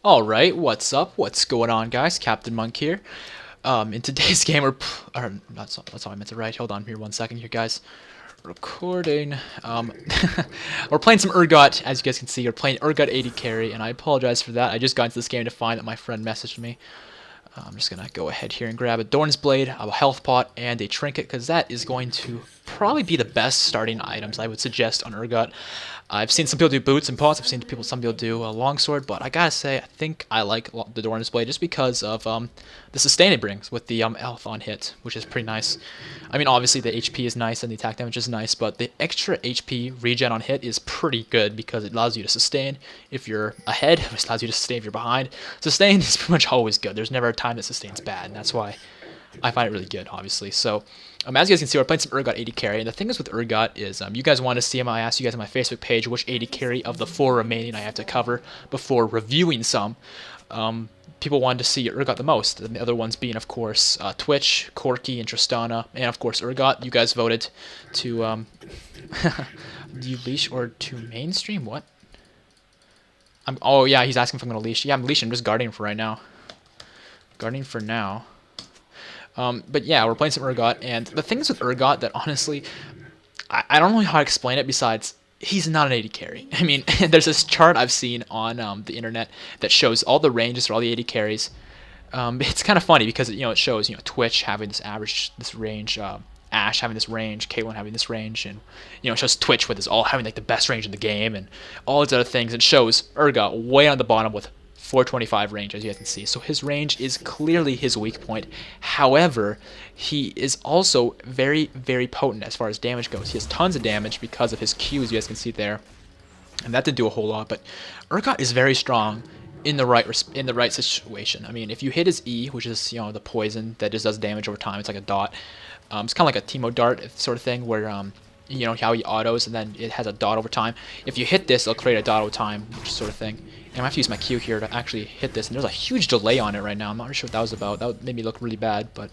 Alright, what's up? What's going on, guys? CaptainMonk here. In today's game, that's all I meant to write. Hold on here 1 second here, guys. Recording. We're playing some Urgot, as you guys can see. We're playing Urgot AD carry, and I apologize for that. I just got into this game to find that my friend messaged me. I'm just going to go ahead here and grab a Dorn's Blade, a health pot, and a trinket, because that is going to probably be the best starting items I would suggest on Urgot. I've seen some people do boots and pots, I've seen some people do a longsword, but I gotta say, I think I like the Dorn's Blade just because of the sustain it brings with the health on hit, which is pretty nice. I mean, obviously the HP is nice and the attack damage is nice, but the extra HP regen on hit is pretty good because it allows you to sustain if you're ahead, it allows you to sustain if you're behind. Sustain is pretty much always good. There's never a time that sustain's bad, and that's why I find it really good, obviously. So, as you guys can see, we're playing some Urgot AD carry, and the thing is with Urgot is, you guys want to see him. I asked you guys on my Facebook page which AD carry of the 4 remaining I have to cover before reviewing some. People wanted to see Urgot the most, the other ones being, of course, Twitch, Corki, and Tristana, and of course Urgot. You guys voted to, do you leash or to mainstream? What? Oh yeah, he's asking if I'm going to leash. Yeah, I'm leashing, I'm just guarding for right now. Guarding for now. But yeah, we're playing some Urgot, and the thing is with Urgot that honestly, I don't know how to explain it besides he's not an AD carry. I mean, there's this chart I've seen on the internet that shows all the ranges for all the AD carries. It's kind of funny because it shows Twitch having this range, Ashe having this range, Caitlyn having this range, and it shows Twitch with this all having like the best range in the game and all these other things. It shows Urgot way on the bottom with 425 range, as you guys can see. So his range is clearly his weak point. However, he is also very, very potent as far as damage goes. He has tons of damage because of his Q, as you guys can see there. And that didn't do a whole lot, but Urgot is very strong in the right situation. I mean, if you hit his E, which is the poison that just does damage over time, it's like a dot. It's kind of like a Teemo dart sort of thing where how he autos and then it has a dot over time. If you hit this, it'll create a dot over time, which sort of thing. And I'm going to have to use my Q here to actually hit this. And there's a huge delay on it right now. I'm not really sure what that was about. That made me look really bad, but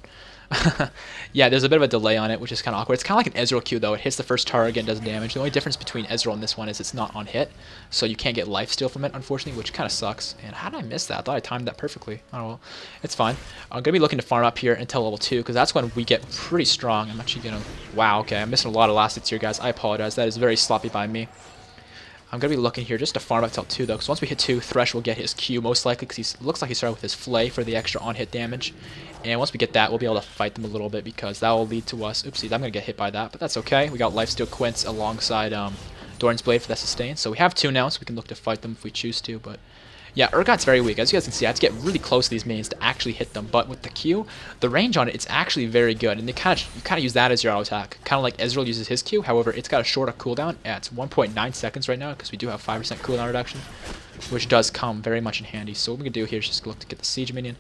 yeah, there's a bit of a delay on it, which is kind of awkward. It's kind of like an Ezreal Q, though. It hits the first target and does damage. The only difference between Ezreal and this one is it's not on hit, so you can't get Lifesteal from it, unfortunately, which kind of sucks. And how did I miss that? I thought I timed that perfectly. Oh, well, it's fine. I'm going to be looking to farm up here until level 2, because that's when we get pretty strong. I'm actually going to... Wow, okay, I'm missing a lot of last hits here, guys. I apologize. That is very sloppy by me. I'm going to be looking here just to farm up till 2, though, because once we hit 2, Thresh will get his Q, most likely, because he looks like he started with his Flay for the extra on-hit damage. And once we get that, we'll be able to fight them a little bit, because that will lead to us... Oopsies, I'm going to get hit by that, but that's okay. We got Lifesteal Quints alongside Dorn's Blade for that sustain. So we have 2 now, so we can look to fight them if we choose to, but... Yeah, Urgot's very weak. As you guys can see, I have to get really close to these minions to actually hit them. But with the Q, the range on it, it's actually very good. And you kind of use that as your auto attack. Kind of like Ezreal uses his Q. However, it's got a shorter cooldown at 1.9 seconds right now because we do have 5% cooldown reduction, which does come very much in handy. So what we can do here is just look to get the Siege minion.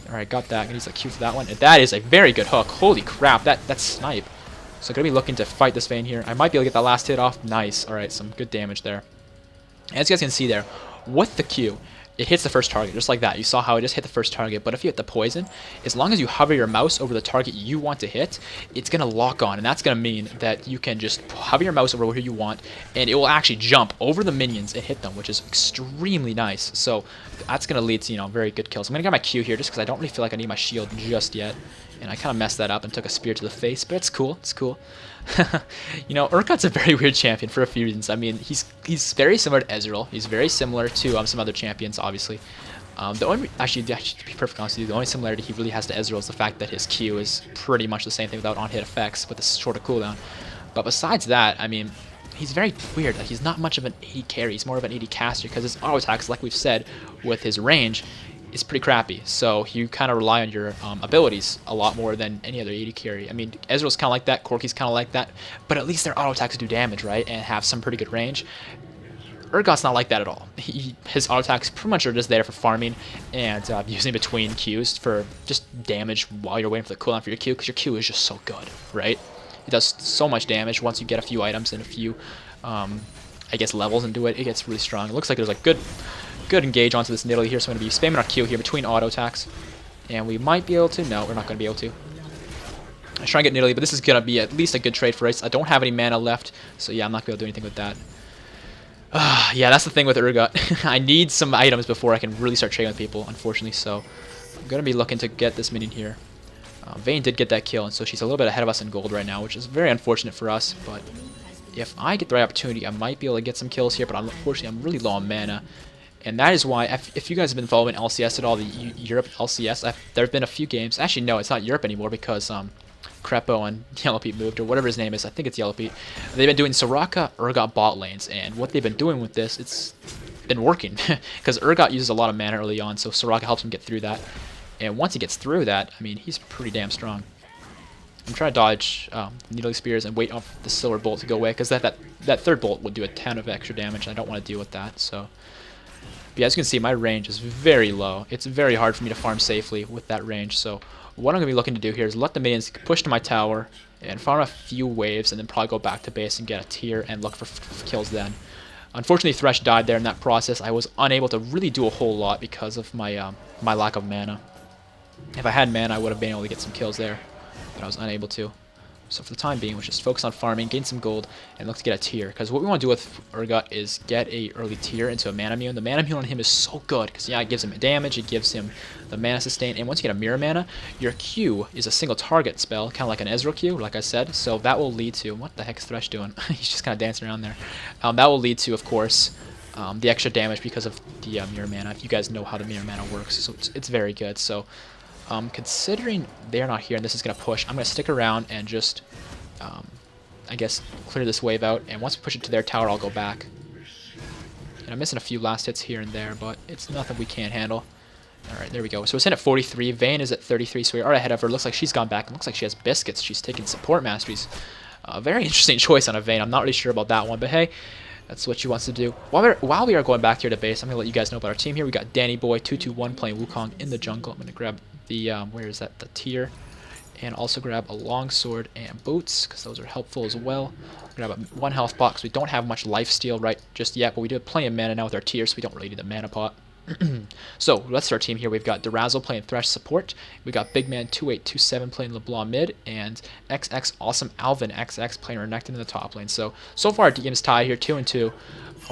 Alright, got that. I'm going to use the Q for that one. And that is a very good hook. Holy crap, that's snipe. So I'm going to be looking to fight this Vayne here. I might be able to get that last hit off. Nice. Alright, some good damage there. As you guys can see there, with the Q, it hits the first target, just like that. You saw how it just hit the first target, but if you hit the poison, as long as you hover your mouse over the target you want to hit, it's going to lock on, and that's going to mean that you can just hover your mouse over where you want, and it will actually jump over the minions and hit them, which is extremely nice. So that's going to lead to, very good kills. I'm going to get my Q here just because I don't really feel like I need my shield just yet, and I kind of messed that up and took a spear to the face, but it's cool. It's cool. Urgot's a very weird champion for a few reasons. I mean, he's very similar to Ezreal. He's very similar to some other champions, obviously. Actually, to be perfectly honest with you, the only similarity he really has to Ezreal is the fact that his Q is pretty much the same thing without on-hit effects with a shorter cooldown. But besides that, I mean, he's very weird. Like, he's not much of an AD carry. He's more of an AD caster because his auto attacks, like we've said, with his range, is pretty crappy. So you kind of rely on your abilities a lot more than any other AD carry. I mean, Ezreal's kind of like that, Corki's kind of like that, but at least their auto attacks do damage, right, and have some pretty good range. Urgot's not like that at all. His auto attacks pretty much are just there for farming and using between Qs for just damage while you're waiting for the cooldown for your Q, because your Q is just so good, right? It does so much damage once you get a few items and a few, I guess, levels into it. It gets really strong. It looks like there's like good engage onto this Nidalee here, so I'm going to be spamming our Q here between auto attacks. And we might be able to... No, we're not going to be able to. I was trying to get Nidalee, but this is going to be at least a good trade for us. I don't have any mana left, so yeah, I'm not going to be able to do anything with that. Yeah, that's the thing with Urgot. I need some items before I can really start trading with people, unfortunately, so I'm going to be looking to get this minion here. Vayne did get that kill, and so she's a little bit ahead of us in gold right now, which is very unfortunate for us, but if I get the right opportunity, I might be able to get some kills here, but unfortunately I'm really low on mana. And that is why, if you guys have been following LCS at all, the Europe LCS, there have been a few games. Actually, no, it's not Europe anymore because Crepo and Yellow Pete moved, or whatever his name is. I think it's Yellow Pete. They've been doing Soraka, Urgot bot lanes, and what they've been doing with this, it's been working. Because Urgot uses a lot of mana early on, so Soraka helps him get through that. And once he gets through that, I mean, he's pretty damn strong. I'm trying to dodge Needling Spears and wait off the Silver Bolt to go away, because that third bolt would do a ton of extra damage, and I don't want to deal with that, so... But as you can see, my range is very low. It's very hard for me to farm safely with that range. So what I'm going to be looking to do here is let the minions push to my tower and farm a few waves and then probably go back to base and get a tier and look for kills then. Unfortunately, Thresh died there in that process. I was unable to really do a whole lot because of my my lack of mana. If I had mana, I would have been able to get some kills there, but I was unable to. So for the time being, we'll just focus on farming, gain some gold, and look to get a tier. Because what we want to do with Urgot is get a early tier into a mana mule. The mana mule on him is so good, because yeah, it gives him damage, it gives him the mana sustain, and once you get a mirror mana, your Q is a single target spell, kind of like an Ezreal Q, like I said. So that will lead to, what the heck is Thresh doing? He's just kind of dancing around there. That will lead to, of course, the extra damage because of the mirror mana. If you guys know how the mirror mana works, so it's very good. So considering they're not here and this is going to push, I'm going to stick around and just, I guess, clear this wave out. And once we push it to their tower, I'll go back. And I'm missing a few last hits here and there, but it's nothing we can't handle. Alright, there we go. So we're sitting at 43. Vayne is at 33, so we are ahead of her. Looks like she's gone back. It looks like she has biscuits. She's taking support masteries. Very interesting choice on a Vayne. I'm not really sure about that one, but hey, that's what she wants to do. While we are going back here to base, I'm going to let you guys know about our team here. We got Danny Boy 221 playing Wukong in the jungle. I'm going to grab the, where is that? The tier. And also grab a longsword and boots, because those are helpful as well. Grab a 1 health pot, because we don't have much lifesteal right just yet, but we do have plenty of mana now with our tier, so we don't really need the mana pot. So, that's our team here. We've got Durazzle playing Thresh support. We got Big Man 2827 playing LeBlanc mid, and XX Awesome Alvin XX playing Renekton in the top lane. So far our game is tied here, 2-2.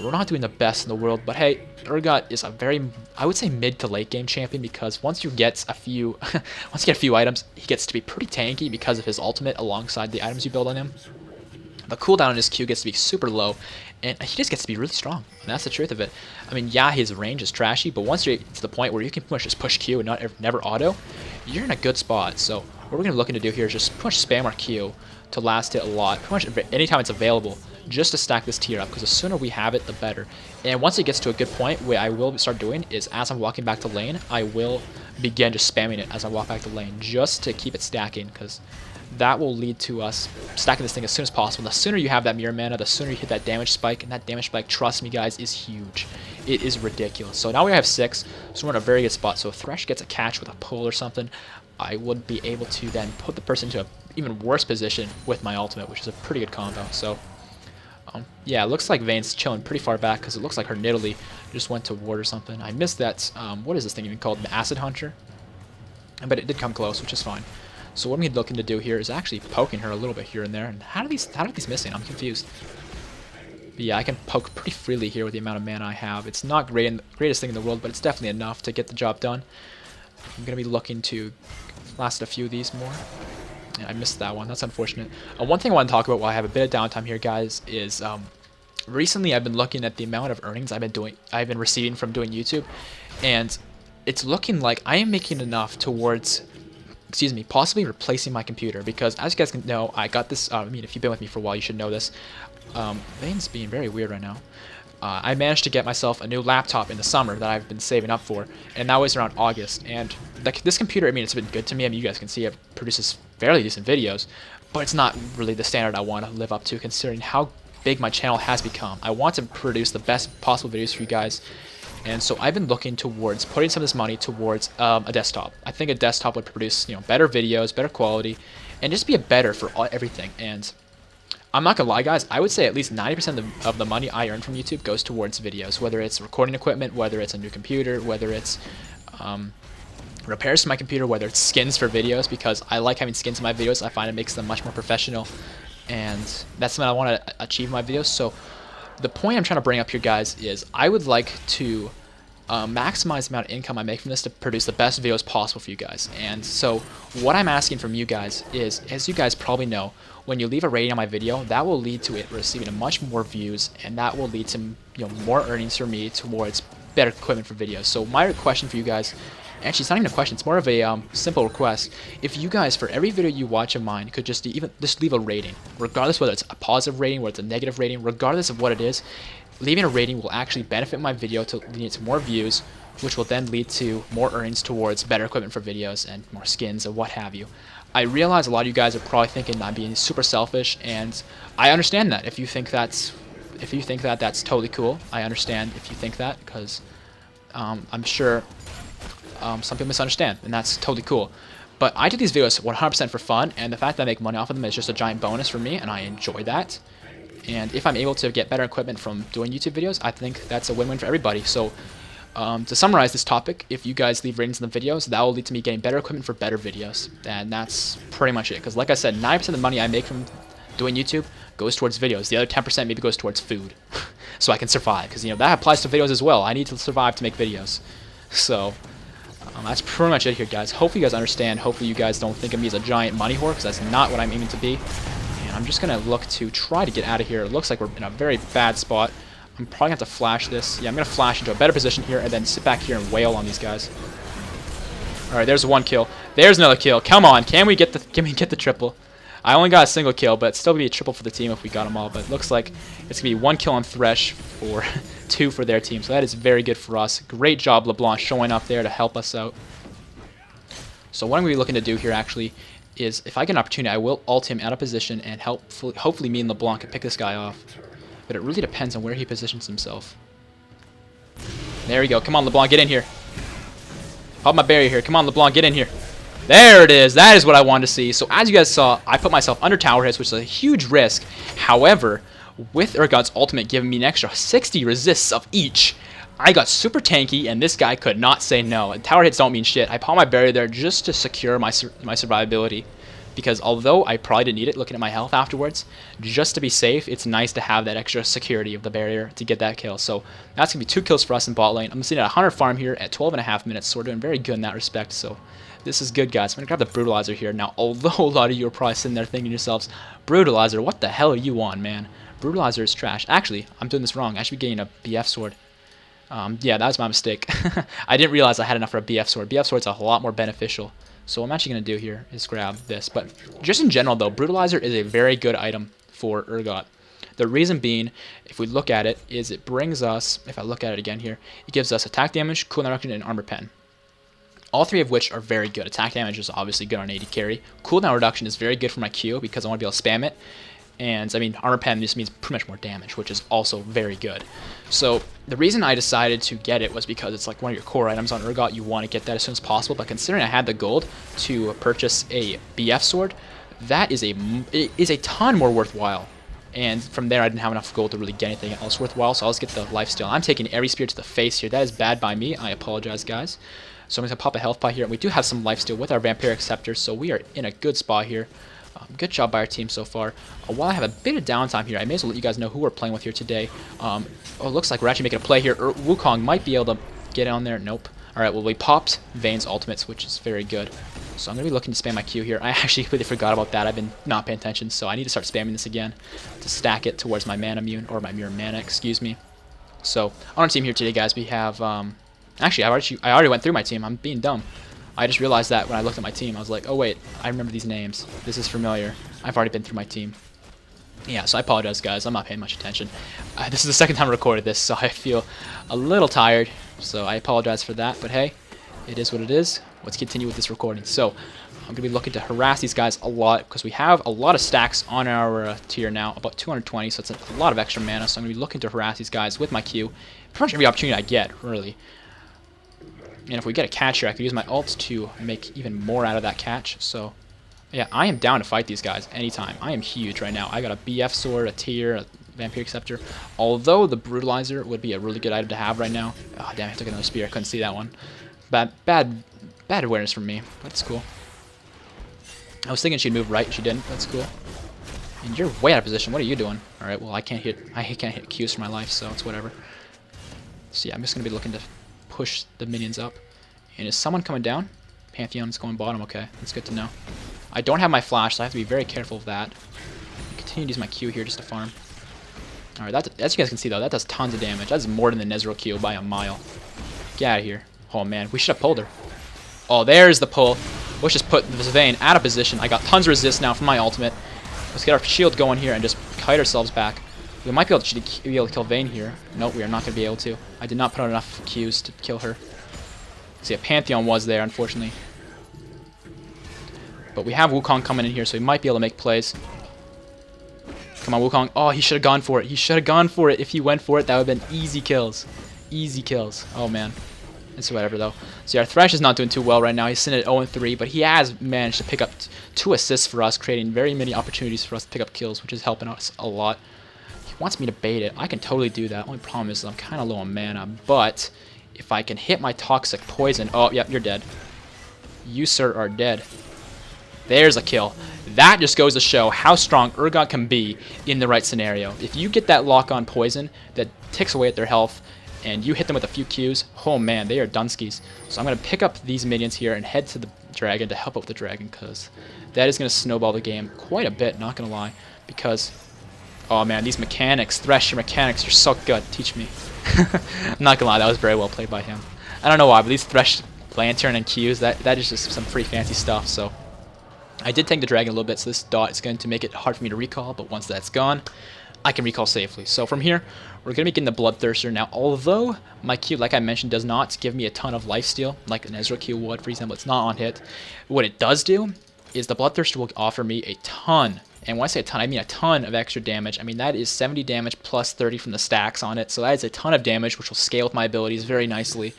We're not doing the best in the world, but hey, Urgot is a very, I would say, mid to late game champion, because once you get a few, items, he gets to be pretty tanky because of his ultimate alongside the items you build on him. The cooldown on his Q gets to be super low, and he just gets to be really strong. And that's the truth of it. I mean, yeah, his range is trashy, but once you're to the point where you can just push Q and never auto, you're in a good spot. So what we're going to look to do here is just push spam our Q to last hit a lot, pretty much anytime it's available, just to stack this tier up, because the sooner we have it, the better. And once it gets to a good point, what I will start doing is, as I'm walking back to lane, I will begin just spamming it as I walk back to lane, just to keep it stacking, because that will lead to us stacking this thing as soon as possible. The sooner you have that mirror mana, the sooner you hit that damage spike, and that damage spike, trust me guys, is huge. It is ridiculous. So now we have 6, so we're in a very good spot. So if Thresh gets a catch with a pull or something, I would be able to then put the person into an even worse position with my ultimate, which is a pretty good combo. So yeah, it looks like Vayne's chilling pretty far back, because it looks like her Nidalee just went to ward or something. I missed that, what is this thing even called? The Acid Hunter? But it did come close, which is fine. So what I'm looking to do here is actually poking her a little bit here and there. And how are these missing? I'm confused. But yeah, I can poke pretty freely here with the amount of mana I have. It's not greatest thing in the world, but it's definitely enough to get the job done. I'm going to be looking to last a few of these more. Yeah, I missed that one. That's unfortunate. One thing I want to talk about while I have a bit of downtime here, guys, is recently I've been looking at the amount of earnings I've been receiving from doing YouTube, and it's looking like I am making enough towards, possibly replacing my computer, because as you guys can know, I got this, I mean, if you've been with me for a while, you should know this. Vayne's being very weird right now. I managed to get myself a new laptop in the summer that I've been saving up for, and that was around August. And this computer, I mean, it's been good to me. I mean, you guys can see it produces fairly decent videos, but it's not really the standard I want to live up to, considering how big my channel has become. I want to produce the best possible videos for you guys, and so I've been looking towards putting some of this money towards a desktop. I think a desktop would produce, better videos, better quality, and just be a better for everything. And I'm not gonna lie, guys, I would say at least 90% of the money I earn from YouTube goes towards videos, whether it's recording equipment, whether it's a new computer, whether it's repairs to my computer, whether it's skins for videos, because I like having skins in my videos. I find it makes them much more professional, and that's something I want to achieve in my videos. So the point I'm trying to bring up here, guys, is I would like to maximize the amount of income I make from this to produce the best videos possible for you guys. And so what I'm asking from you guys is, as you guys probably know, when you leave a rating on my video, that will lead to it receiving much more views, and that will lead to more earnings for me towards better equipment for videos. So my question for you guys, actually it's not even a question, it's more of a simple request. If you guys, for every video you watch of mine, could just leave a rating, regardless whether it's a positive rating, whether it's a negative rating, regardless of what it is, leaving a rating will actually benefit my video to lead to more views, which will then lead to more earnings towards better equipment for videos and more skins and what have you. I realize a lot of you guys are probably thinking I'm being super selfish, and I understand that. If you think that's totally cool. I understand if you think that, because I'm sure some people misunderstand, and that's totally cool. But I do these videos 100% for fun, and the fact that I make money off of them is just a giant bonus for me, and I enjoy that. And if I'm able to get better equipment from doing YouTube videos, I think that's a win-win for everybody. So to summarize this topic, if you guys leave ratings in the videos, that will lead to me getting better equipment for better videos. And that's pretty much it. Because like I said, 90% of the money I make from doing YouTube goes towards videos. The other 10% maybe goes towards food. So I can survive. Because that applies to videos as well. I need to survive to make videos. So that's pretty much it here, guys. Hopefully you guys understand. Hopefully you guys don't think of me as a giant money whore, because that's not what I'm aiming to be. I'm just going to look to try to get out of here. It looks like we're in a very bad spot. I'm probably going to have to flash this. Yeah, I'm going to flash into a better position here and then sit back here and wail on these guys. Alright, there's one kill. There's another kill. Come on, can we get the triple? I only got a single kill, but it'd still be a triple for the team if we got them all. But it looks like it's going to be 1 kill on Thresh for 2 for their team. So that is very good for us. Great job, LeBlanc, showing up there to help us out. So what I'm going to be looking to do here, actually, is if I get an opportunity, I will ult him out of position and hopefully me and LeBlanc can pick this guy off. But it really depends on where he positions himself. There we go. Come on, LeBlanc, get in here. Pop my barrier here. Come on, LeBlanc, get in here. There it is. That is what I wanted to see. So as you guys saw, I put myself under tower hits, which is a huge risk. However, with Urgot's ultimate giving me an extra 60 resists of each, I got super tanky, and this guy could not say no. And tower hits don't mean shit. I pop my barrier there just to secure my survivability, because although I probably didn't need it looking at my health afterwards, just to be safe, it's nice to have that extra security of the barrier to get that kill. So that's going to be 2 kills for us in bot lane. I'm sitting at 100 farm here at 12.5 minutes, so we're doing very good in that respect. So this is good, guys. I'm going to grab the Brutalizer here. Now, although a lot of you are probably sitting there thinking to yourselves, Brutalizer, what the hell are you on, man? Brutalizer is trash. Actually, I'm doing this wrong. I should be getting a BF sword. Yeah, that was my mistake. I didn't realize I had enough for a BF sword. BF sword's a lot more beneficial. So what I'm actually going to do here is grab this. But just in general, though, Brutalizer is a very good item for Urgot. The reason being, if we look at it, is it brings us, if I look at it again here, it gives us attack damage, cooldown reduction, and armor pen. All 3 of which are very good. Attack damage is obviously good on AD carry. Cooldown reduction is very good for my Q because I want to be able to spam it. And, I mean, armor pen just means pretty much more damage, which is also very good. So, the reason I decided to get it was because it's like one of your core items on Urgot. You want to get that as soon as possible. But considering I had the gold to purchase a BF sword, that is a ton more worthwhile. And from there, I didn't have enough gold to really get anything else worthwhile. So, I'll just get the Lifesteal. I'm taking every spear to the face here. That is bad by me. I apologize, guys. So, I'm going to pop a health pot here. And we do have some Lifesteal with our Vampiric Scepter. So, we are in a good spot here. Good job by our team so far. While I have a bit of downtime here, I may as well let you guys know who we're playing with here today. Oh, it looks like we're actually making a play here. Wukong might be able to get on there. Nope. Alright, well, we popped Vayne's ultimates, which is very good. So I'm going to be looking to spam my Q here. I actually completely forgot about that. I've been not paying attention, so I need to start spamming this again to stack it towards my mana immune, or my mirror mana, excuse me. So, on our team here today, guys, we have... actually, I already went through my team. I'm being dumb. I just realized that when I looked at my team, I was like, oh wait, I remember these names. This is familiar. I've already been through my team. Yeah, so I apologize, guys. I'm not paying much attention. This is the second time I recorded this, so I feel a little tired. So I apologize for that, but hey, it is what it is. Let's continue with this recording. So I'm going to be looking to harass these guys a lot because we have a lot of stacks on our tier now, about 220, so it's a lot of extra mana. So I'm going to be looking to harass these guys with my Q. Pretty much every opportunity I get, really. And if we get a catch here, I could use my ult to make even more out of that catch. So, yeah, I am down to fight these guys anytime. I am huge right now. I got a BF sword, a tier, a Vampiric Scepter. Although the Brutalizer would be a really good item to have right now. Oh, damn, I took another spear. I couldn't see that one. Bad awareness from me, but it's cool. I was thinking she'd move right, she didn't. That's cool. And you're way out of position. What are you doing? All right. Well, I can't hit Qs for my life, so it's whatever. So yeah, I'm just gonna be looking to push the minions up. And is someone coming down? Pantheon's going bottom. Okay, that's good to know. I don't have my flash, so I have to be very careful of that. I continue to use my Q here just to farm. All right. As you guys can see though, that does tons of damage. That's more than the Nezreal Q by a mile. Get out of here. Oh man, we should have pulled her. Oh, there's the pull. Let's just put this Vayne out of position. I got tons of resist now from my ultimate. Let's get our shield going here and just kite ourselves back. We might be able to kill Vayne here. Nope, we are not going to be able to. I did not put out enough Qs to kill her. See, a Pantheon was there, unfortunately. But we have Wukong coming in here, so he might be able to make plays. Come on, Wukong. Oh, he should have gone for it. He should have gone for it. If he went for it, that would have been easy kills. Easy kills. Oh, man. It's whatever, though. So, yeah, Thresh is not doing too well right now. He's sitting at 0-3, but he has managed to pick up 2 assists for us, creating very many opportunities for us to pick up kills, which is helping us a lot. He wants me to bait it. I can totally do that. Only problem is that I'm kind of low on mana, but if I can hit my Toxic Poison... Oh, yep, you're dead. You, sir, are dead. There's a kill. That just goes to show how strong Urgot can be in the right scenario. If you get that lock-on poison that ticks away at their health, and you hit them with a few Qs, oh man, they are dunskies. So I'm going to pick up these minions here and head to the dragon to help out with the dragon, because that is going to snowball the game quite a bit, not going to lie. Because, oh man, these mechanics, Thresh, your mechanics, you're so good. Teach me. I'm not going to lie, that was very well played by him. I don't know why, but these Thresh, Lantern, and Qs, that is just some pretty fancy stuff. So I did tank the dragon a little bit, so this dot is going to make it hard for me to recall, but once that's gone, I can recall safely. So from here, we're going to be getting the Bloodthirster. Now, although my Q, like I mentioned, does not give me a ton of lifesteal, like an Ezreal Q would, for example, it's not on hit. What it does do is the Bloodthirster will offer me a ton, and when I say a ton, I mean a ton of extra damage. I mean, that is 70 damage plus 30 from the stacks on it, so that is a ton of damage, which will scale with my abilities very nicely.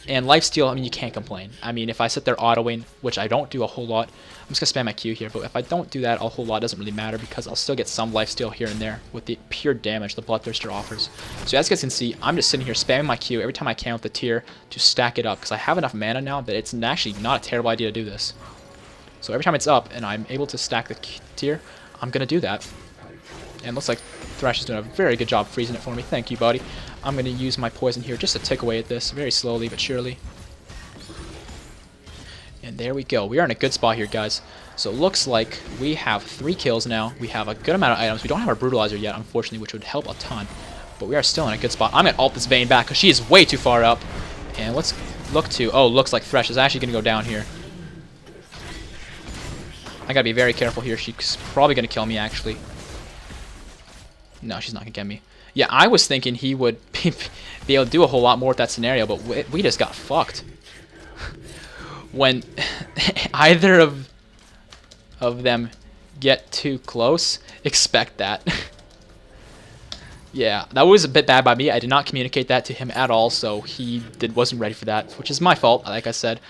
And lifesteal, I mean, you can't complain. I mean, if I sit there autoing, which I don't do a whole lot, I'm just going to spam my Q here, but if I don't do that a whole lot, it doesn't really matter because I'll still get some lifesteal here and there with the pure damage the Bloodthirster offers. So as you guys can see, I'm just sitting here spamming my Q every time I can with the tier to stack it up because I have enough mana now that it's actually not a terrible idea to do this. So every time it's up and I'm able to stack the tier, I'm going to do that. And it looks like Thresh is doing a very good job freezing it for me. Thank you, buddy. I'm going to use my poison here just to tick away at this very slowly but surely. And there we go. We are in a good spot here, guys. So it looks like we have 3 kills now. We have a good amount of items. We don't have our Brutalizer yet, unfortunately, which would help a ton. But we are still in a good spot. I'm going to ult this Vayne back because she is way too far up. And let's look to... Oh, looks like Thresh is actually going to go down here. I got to be very careful here. She's probably going to kill me, actually. No, she's not going to get me. Yeah, I was thinking he would be able to do a whole lot more with that scenario, but we just got fucked. When either of them get too close, expect that. Yeah, that was a bit bad by me. I did not communicate that to him at all, so he wasn't ready for that, which is my fault, like I said.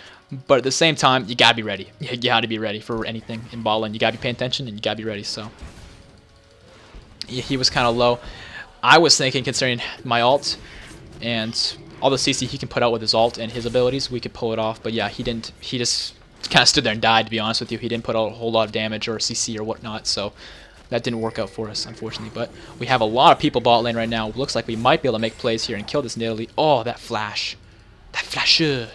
But at the same time, you gotta be ready. You gotta be ready for anything in bot lane. You gotta be paying attention, and you gotta be ready, so. Yeah, he was kind of low. I was thinking, considering my ult and all the CC he can put out with his ult and his abilities, we could pull it off. But yeah, he didn't. He just kind of stood there and died, to be honest with you. He didn't put out a whole lot of damage or CC or whatnot, so that didn't work out for us, unfortunately. But we have a lot of people bot lane right now. Looks like we might be able to make plays here and kill this Nidalee. Oh, that flash. That flasher.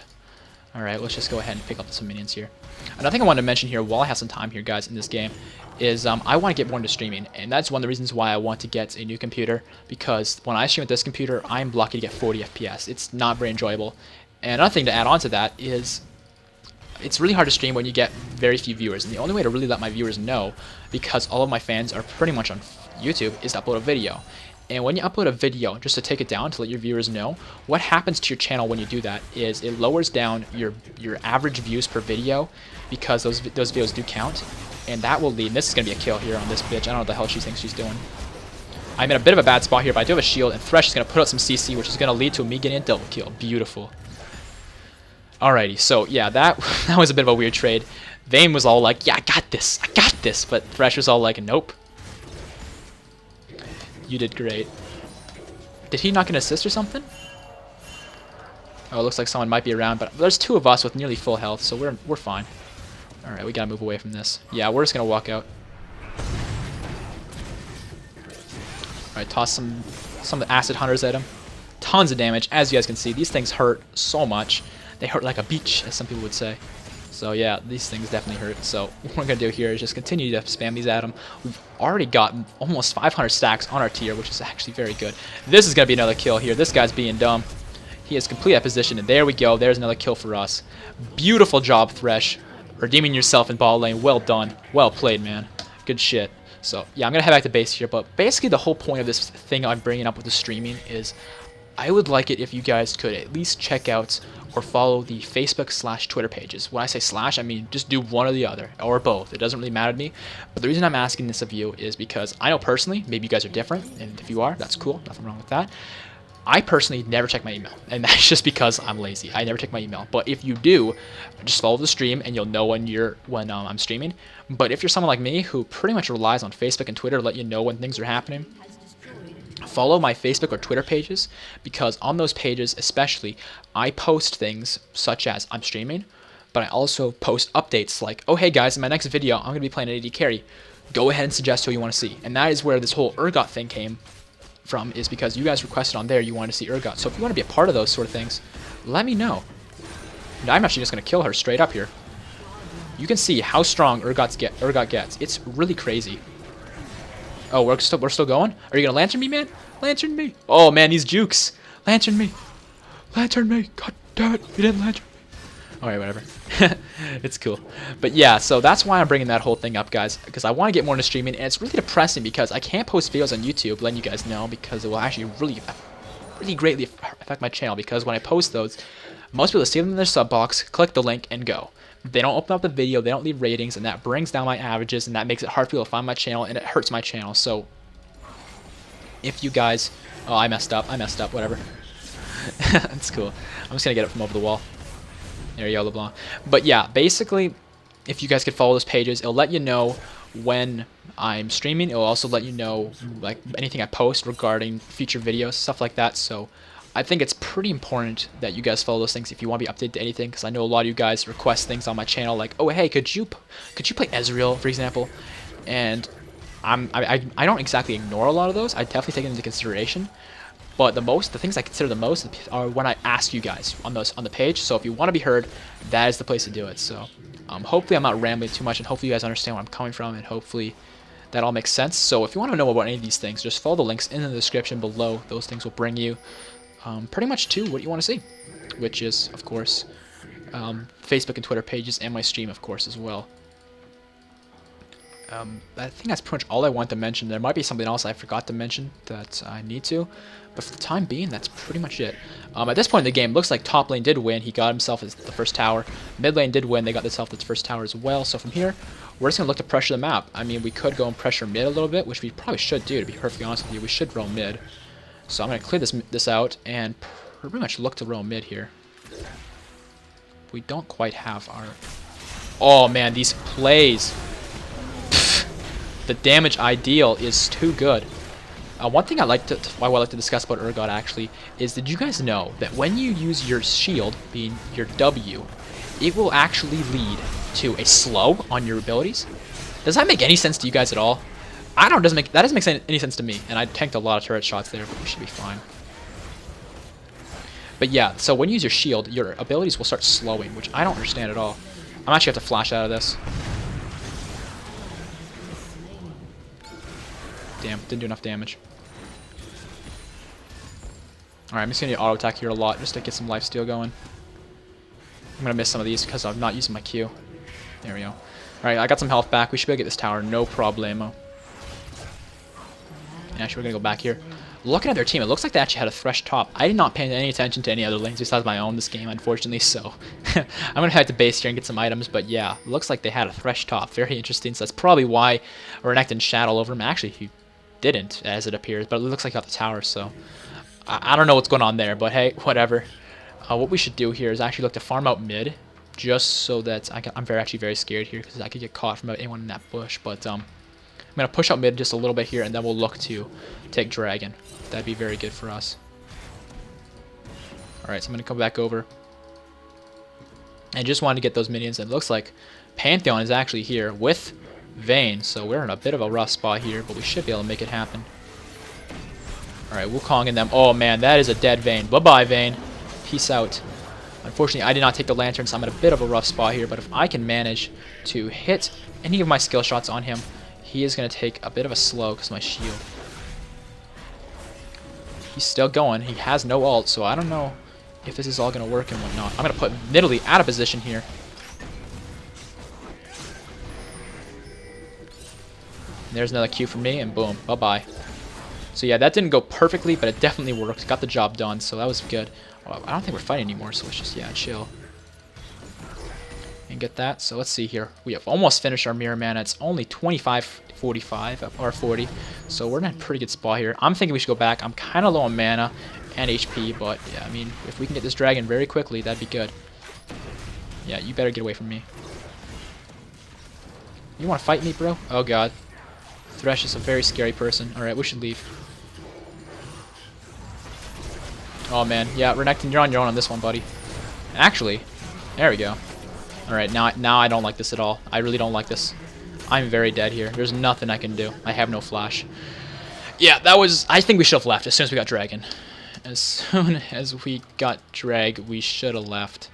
Alright, let's just go ahead and pick up some minions here. Another thing I wanted to mention here while I have some time here, guys, in this game, is I want to get more into streaming, and that's one of the reasons why I want to get a new computer, because when I stream with this computer, I'm lucky to get 40 FPS. It's not very enjoyable. And another thing to add on to that is it's really hard to stream when you get very few viewers, and the only way to really let my viewers know, because all of my fans are pretty much on YouTube, is to upload a video. And when you upload a video, just to take it down to let your viewers know, what happens to your channel when you do that is it lowers down your average views per video, because those videos do count. And that will lead, and this is going to be a kill here on this bitch. I don't know what the hell she thinks she's doing. I'm in a bit of a bad spot here, but I do have a shield, and Thresh is going to put out some CC, which is going to lead to me getting a double kill. Beautiful. Alrighty, so yeah, that was a bit of a weird trade. Vayne was all like, yeah, I got this, but Thresh was all like, nope. You did great. Did he not get an assist or something? Oh, it looks like someone might be around, but there's 2 of us with nearly full health, so we're fine. Alright, we gotta move away from this. Yeah, we're just gonna walk out. Alright, toss some of the acid hunters at him. Tons of damage. As you guys can see, these things hurt so much. They hurt like a beach, as some people would say. So yeah, these things definitely hurt. So what we're going to do here is just continue to spam these at him. We've already got almost 500 stacks on our tier, which is actually very good. This is going to be another kill here. This guy's being dumb. He has complete that position, and there we go. There's another kill for us. Beautiful job, Thresh. Redeeming yourself in ball lane. Well done. Well played, man. Good shit. So yeah, I'm going to head back to base here, but basically the whole point of this thing I'm bringing up with the streaming is I would like it if you guys could at least check out or follow the Facebook/Twitter pages. When I say slash, I mean just do one or the other, or both. It doesn't really matter to me. But the reason I'm asking this of you is because I know personally, maybe you guys are different, and if you are, that's cool. Nothing wrong with that. I personally never check my email, and that's just because I'm lazy. I never check my email. But if you do, just follow the stream, and you'll know when I'm streaming. But if you're someone like me who pretty much relies on Facebook and Twitter to let you know when things are happening, follow my Facebook or Twitter pages, because on those pages especially, I post things such as I'm streaming, but I also post updates like, oh hey guys, in my next video I'm going to be playing an AD carry. Go ahead and suggest who you want to see. And that is where this whole Urgot thing came from, is because you guys requested on there you wanted to see Urgot. So if you want to be a part of those sort of things, let me know. And I'm actually just going to kill her straight up here. You can see how strong Urgot gets. It's really crazy. Oh, we're still going? Are you gonna lantern me, man? Lantern me! Oh man, these jukes! Lantern me! Lantern me! God damn it! You didn't lantern me! Alright, whatever. It's cool. But yeah, so that's why I'm bringing that whole thing up, guys, because I want to get more into streaming, and it's really depressing because I can't post videos on YouTube, letting you guys know, because it will actually really greatly affect my channel, because when I post those, most people see them in their sub box, click the link, and go. They don't open up the video, they don't leave ratings, and that brings down my averages, and that makes it hard for people to find my channel, and it hurts my channel. So if you guys... Oh, I messed up, whatever. That's cool. I'm just going to get it from over the wall. There you go, LeBlanc. But yeah, basically, if you guys could follow those pages, it'll let you know when I'm streaming. It'll also let you know like anything I post regarding future videos, stuff like that. So I think it's pretty important that you guys follow those things if you want to be updated to anything, because I know a lot of you guys request things on my channel like, oh hey, could you play Ezreal, for example? And I don't exactly ignore a lot of those. I definitely take it into consideration. But the things I consider the most are when I ask you guys on the page. So if you want to be heard, that is the place to do it. So hopefully I'm not rambling too much, and hopefully you guys understand where I'm coming from, and hopefully that all makes sense. So if you want to know about any of these things, just follow the links in the description below. Those things will bring you pretty much to what you want to see, which is, of course, Facebook and Twitter pages, and my stream, of course, as well. I think that's pretty much all I want to mention. There might be something else I forgot to mention that I need to, but for the time being, that's pretty much it. At this point in the game, looks like top lane did win. He got himself the first tower. Mid lane did win. They got themselves the first tower as well. So from here, we're just going to look to pressure the map. I mean, we could go and pressure mid a little bit, which we probably should do, to be perfectly honest with you. We should roam mid. So I'm going to clear this out and pretty much look to roam mid here. We don't quite have our... Oh man, these plays. The damage ideal is too good. One thing I like to discuss about Urgot actually is, did you guys know that when you use your shield, being your W, it will actually lead to a slow on your abilities? Does that make any sense to you guys at all? I don't. That doesn't make any sense to me, and I tanked a lot of turret shots there, but we should be fine. But yeah, so when you use your shield, your abilities will start slowing, which I don't understand at all. I'm actually have to flash out of this. Damn, didn't do enough damage. Alright, I'm just going to auto attack here a lot just to get some lifesteal going. I'm going to miss some of these because I'm not using my Q. There we go. Alright, I got some health back. We should be able to get this tower, no problemo. And actually, we're going to go back here. Looking at their team, it looks like they actually had a Thresh top. I did not pay any attention to any other lanes besides my own this game, unfortunately, so I'm going to head to base here and get some items, but yeah, looks like they had a Thresh top. Very interesting, so that's probably why Renekton didn't shadow over him. Actually, he didn't, as it appears, but it looks like he got the tower, so I don't know what's going on there, but hey, whatever. What we should do here is actually look to farm out mid, just so that I'm actually very scared here, because I could get caught from anyone in that bush, but I'm going to push out mid just a little bit here, and then we'll look to take Dragon. That'd be very good for us. Alright, so I'm going to come back over. And just wanted to get those minions, and it looks like Pantheon is actually here with Vayne, so we're in a bit of a rough spot here, but we should be able to make it happen. Alright, Wukonging them. Oh man, that is a dead Vayne. Bye-bye, Vayne. Peace out. Unfortunately, I did not take the Lantern, so I'm at a bit of a rough spot here. But if I can manage to hit any of my skill shots on him, he is going to take a bit of a slow because of my shield. He's still going. He has no ult, so I don't know if this is all going to work and whatnot. I'm going to put Nidalee out of position here. There's another Q for me, and boom, bye-bye. So yeah, that didn't go perfectly, but it definitely worked. Got the job done, so that was good. Oh, I don't think we're fighting anymore, so let's just, yeah, chill. And get that. So let's see here. We have almost finished our mirror mana. It's only 25-45, or 40. So we're in a pretty good spot here. I'm thinking we should go back. I'm kind of low on mana and HP, but yeah, I mean, if we can get this dragon very quickly, that'd be good. Yeah, you better get away from me. You want to fight me, bro? Oh, God. Thresh is a very scary person. Alright, we should leave. Oh man, yeah, Renekton, you're on your own on this one, buddy. Actually, there we go. Alright, now I don't like this at all. I really don't like this. I'm very dead here. There's nothing I can do. I have no flash. Yeah, that was... I think we should have left as soon as we got Dragon. As soon as we got Drag, we should have left.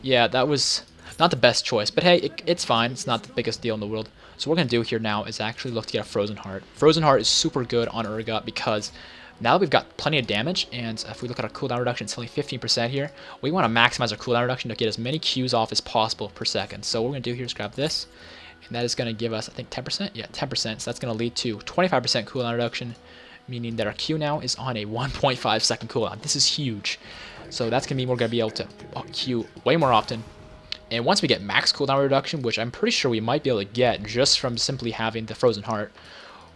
Yeah, that was not the best choice, but hey, it's fine. It's not the biggest deal in the world. So what we're going to do here now is actually look to get a Frozen Heart. Frozen Heart is super good on Urgot because now that we've got plenty of damage, and if we look at our cooldown reduction, it's only 15% here. We want to maximize our cooldown reduction to get as many Qs off as possible per second. So what we're going to do here is grab this, and that is going to give us, I think, 10%? Yeah, 10%. So that's going to lead to 25% cooldown reduction, meaning that our Q now is on a 1.5 second cooldown. This is huge. So that's going to mean we're going to be able to Q way more often. And once we get max cooldown reduction, which I'm pretty sure we might be able to get just from simply having the Frozen Heart,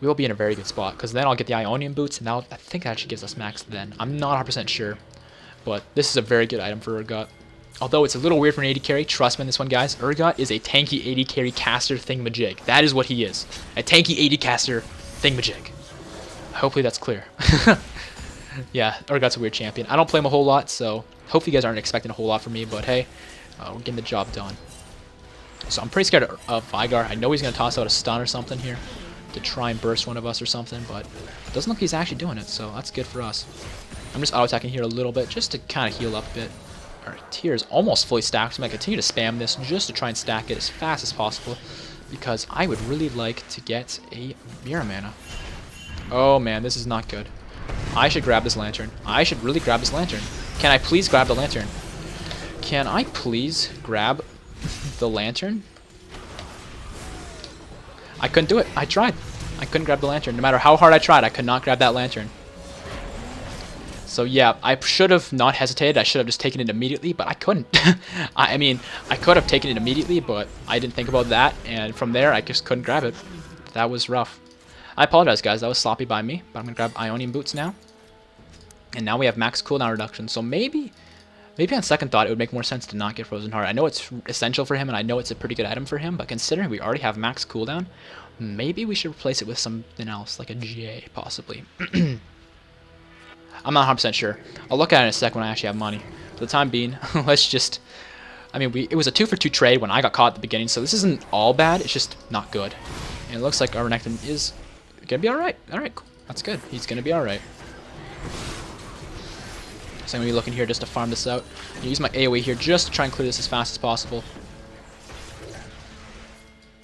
we will be in a very good spot, because then I'll get the Ionian Boots, and now I think that actually gives us max then. I'm not 100% sure, but this is a very good item for Urgot. Although it's a little weird for an AD carry, trust me on this one, guys. Urgot is a tanky AD carry caster thingamajig. That is what he is. A tanky AD caster thingamajig. Hopefully that's clear. Yeah, Urgot's a weird champion. I don't play him a whole lot, so hopefully you guys aren't expecting a whole lot from me, but hey, we're getting the job done. So I'm pretty scared of Veigar. I know he's going to toss out a stun or something here to try and burst one of us or something, but it doesn't look like he's actually doing it, so that's good for us. I'm just auto-attacking here a little bit just to kind of heal up a bit. Alright, tier is almost fully stacked, so I'm going to continue to spam this just to try and stack it as fast as possible, because I would really like to get a mirror mana. Oh man, this is not good. I should grab this lantern. I should really grab this lantern. Can I please grab the lantern? Can I please grab the lantern? I couldn't do it. I tried. I couldn't grab the lantern. No matter how hard I tried, I could not grab that lantern. So yeah, I should have not hesitated. I should have just taken it immediately, but I couldn't. I mean, I could have taken it immediately, but I didn't think about that, and from there, I just couldn't grab it. That was rough. I apologize, guys. That was sloppy by me, but I'm going to grab Ionian Boots now. And now we have max cooldown reduction, so maybe on second thought, it would make more sense to not get Frozen Heart. I know it's essential for him, and I know it's a pretty good item for him, but considering we already have max cooldown, maybe we should replace it with something else, like a GA, possibly. I'm not 100% sure. I'll look at it in a sec when I actually have money. For the time being, let's just... I mean, it was a 2-for-2 trade when I got caught at the beginning, so this isn't all bad, it's just not good. And it looks like our Renekton is going to be alright. Alright, cool. That's good. He's going to be alright. So I'm going to be looking here just to farm this out. I'm use my AoE here just to try and clear this as fast as possible.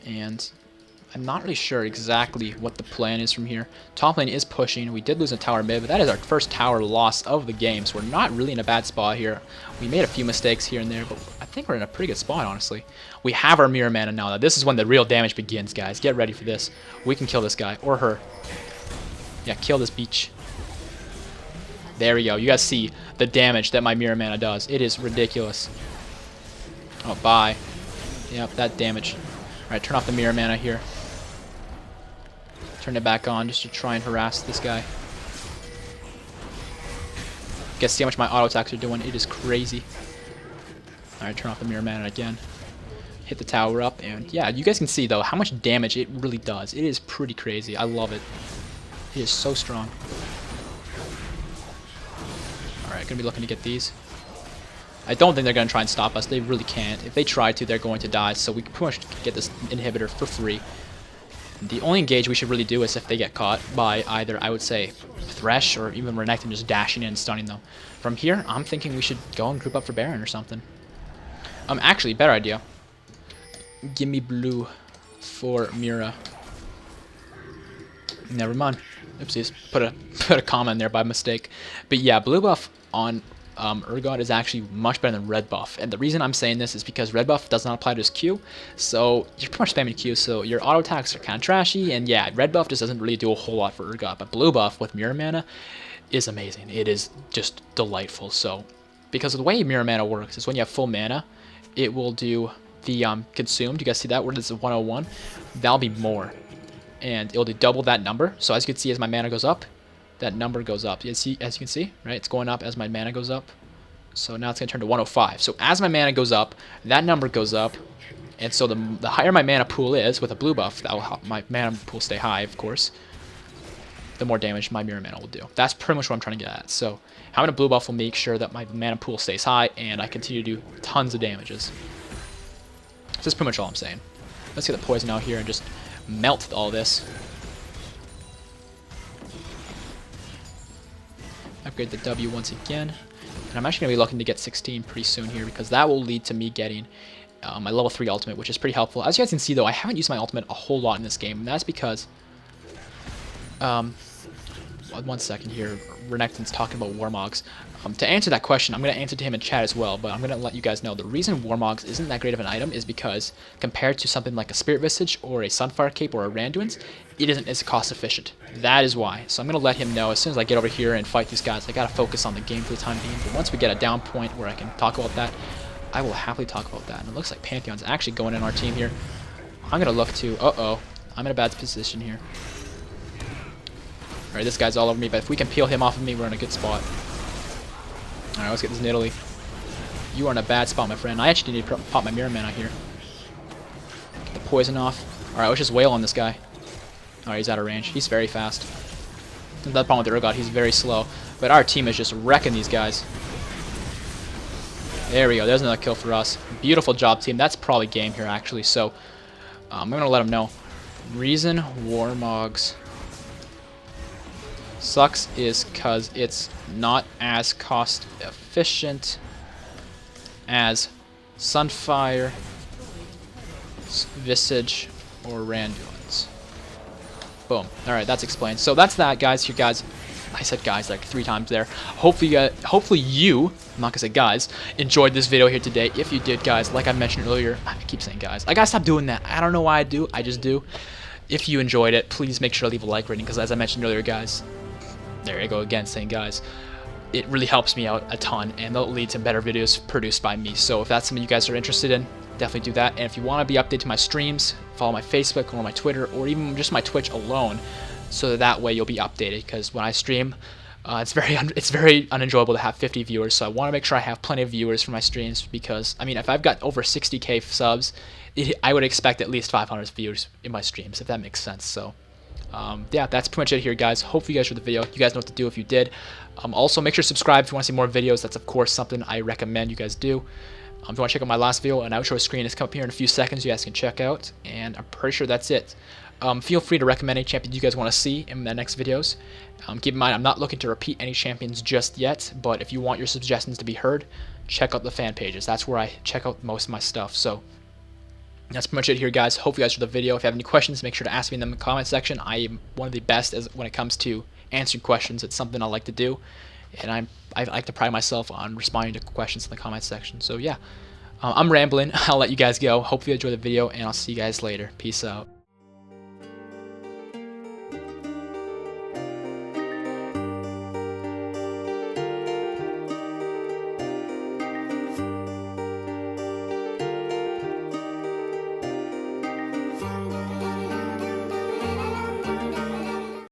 And I'm not really sure exactly what the plan is from here. Top lane is pushing. We did lose a tower mid, but that is our first tower loss of the game, so we're not really in a bad spot here. We made a few mistakes here and there, but I think we're in a pretty good spot, honestly. We have our mirror mana now. This is when the real damage begins, guys. Get ready for this. We can kill this guy, or her. Yeah, kill this beach. There we go. You guys see the damage that my mirror mana does. It is ridiculous. Oh, bye. Yep, that damage. Alright, turn off the mirror mana here. Turn it back on just to try and harass this guy. You guys see how much my auto attacks are doing? It is crazy. Alright, turn off the mirror mana again. Hit the tower up, and yeah, you guys can see though how much damage it really does. It is pretty crazy. I love it. It is so strong. Alright, gonna be looking to get these. I don't think they're gonna try and stop us. They really can't. If they try to, they're going to die. So we can pretty much get this inhibitor for free. The only engage we should really do is if they get caught by either, I would say, Thresh or even Renekton just dashing in and stunning them. From here, I'm thinking we should go and group up for Baron or something. Actually, better idea. Give me blue for Mira. Never mind. Oopsies. Put a comma in there by mistake. But yeah, blue buff on Urgot is actually much better than red buff. And the reason I'm saying this is because red buff does not apply to his Q. So you're pretty much spamming Q, so your auto attacks are kind of trashy. And yeah, red buff just doesn't really do a whole lot for Urgot. But blue buff with Mirror Mana is amazing. It is just delightful. So because of the way Mirror Mana works is when you have full mana, it will do the consumed. You guys see that where it's 101? That'll be more. And it'll do double that number. So as you can see, as my mana goes up, that number goes up. As you can see, right? It's going up as my mana goes up. So now it's going to turn to 105. So as my mana goes up, that number goes up. And so the higher my mana pool is with a blue buff, that will help my mana pool stay high, of course, the more damage my mirror mana will do. That's pretty much what I'm trying to get at. So having a blue buff will make sure that my mana pool stays high and I continue to do tons of damages. So that's pretty much all I'm saying. Let's get the poison out here and just melt all this. Upgrade the W once again. And I'm actually going to be looking to get 16 pretty soon here because that will lead to me getting my level 3 ultimate, which is pretty helpful. As you guys can see, though, I haven't used my ultimate a whole lot in this game, and that's because... one second here. Renekton's talking about Warmogs. To answer that question, I'm going to answer to him in chat as well, but I'm going to let you guys know the reason Warmogs isn't that great of an item is because compared to something like a Spirit Visage or a Sunfire Cape or a Randuin's, it isn't as cost efficient. That is why. So I'm going to let him know as soon as I get over here and fight these guys. I got to focus on the game for the time being, but once we get a down point where I can talk about that, I will happily talk about that. And it looks like Pantheon's actually going in our team here. I'm going to look to... Uh-oh. I'm in a bad position here. Alright, this guy's all over me, but if we can peel him off of me, we're in a good spot. Alright, let's get this Nidalee. You are in a bad spot, my friend. I actually need to pop my Mirror Man out here. Get the poison off. Alright, let's just wail on this guy. Alright, he's out of range. He's very fast. That's the problem with Urgot. He's very slow. But our team is just wrecking these guys. There we go. There's another kill for us. Beautiful job, team. That's probably game here, actually. So, I'm going to let him know. Reason Warmogs sucks is because it's not as cost efficient as Sunfire, Visage, or Randuin's. Boom. Alright, that's explained. So that's that, guys. You guys, I said guys like 3 times there. Hopefully you, I'm not gonna say guys, enjoyed this video here today. If you did, guys, like I mentioned earlier, I keep saying guys. I gotta stop doing that. I don't know why I do. I just do. If you enjoyed it, please make sure to leave a like rating because as I mentioned earlier, guys, there you go again saying guys, it really helps me out a ton and that'll lead to better videos produced by me. So if that's something you guys are interested in, definitely do that. And if you want to be updated to my streams, follow my Facebook or my Twitter or even just my Twitch alone, so that way you'll be updated. Because when I stream, it's very unenjoyable to have 50 viewers. So I want to make sure I have plenty of viewers for my streams because I mean if I've got over 60k subs, I would expect at least 500 viewers in my streams if that makes sense. So. Yeah, that's pretty much it here, guys. Hopefully you guys enjoyed the video. You guys know what to do if you did. Also, make sure to subscribe if you want to see more videos. That's, of course, something I recommend you guys do. If you want to check out my last video, an outro screen is coming up here in a few seconds. You guys can check out. And I'm pretty sure that's it. Feel free to recommend any champions you guys want to see in the next videos. Keep in mind, I'm not looking to repeat any champions just yet. But if you want your suggestions to be heard, check out the fan pages. That's where I check out most of my stuff. So that's pretty much it here, guys. Hope you guys enjoyed the video. If you have any questions, make sure to ask me in the comment section. I am one of the best when it comes to answering questions. It's something I like to do, and I like to pride myself on responding to questions in the comment section. So yeah, I'm rambling. I'll let you guys go. Hopefully you enjoyed the video, and I'll see you guys later. Peace out.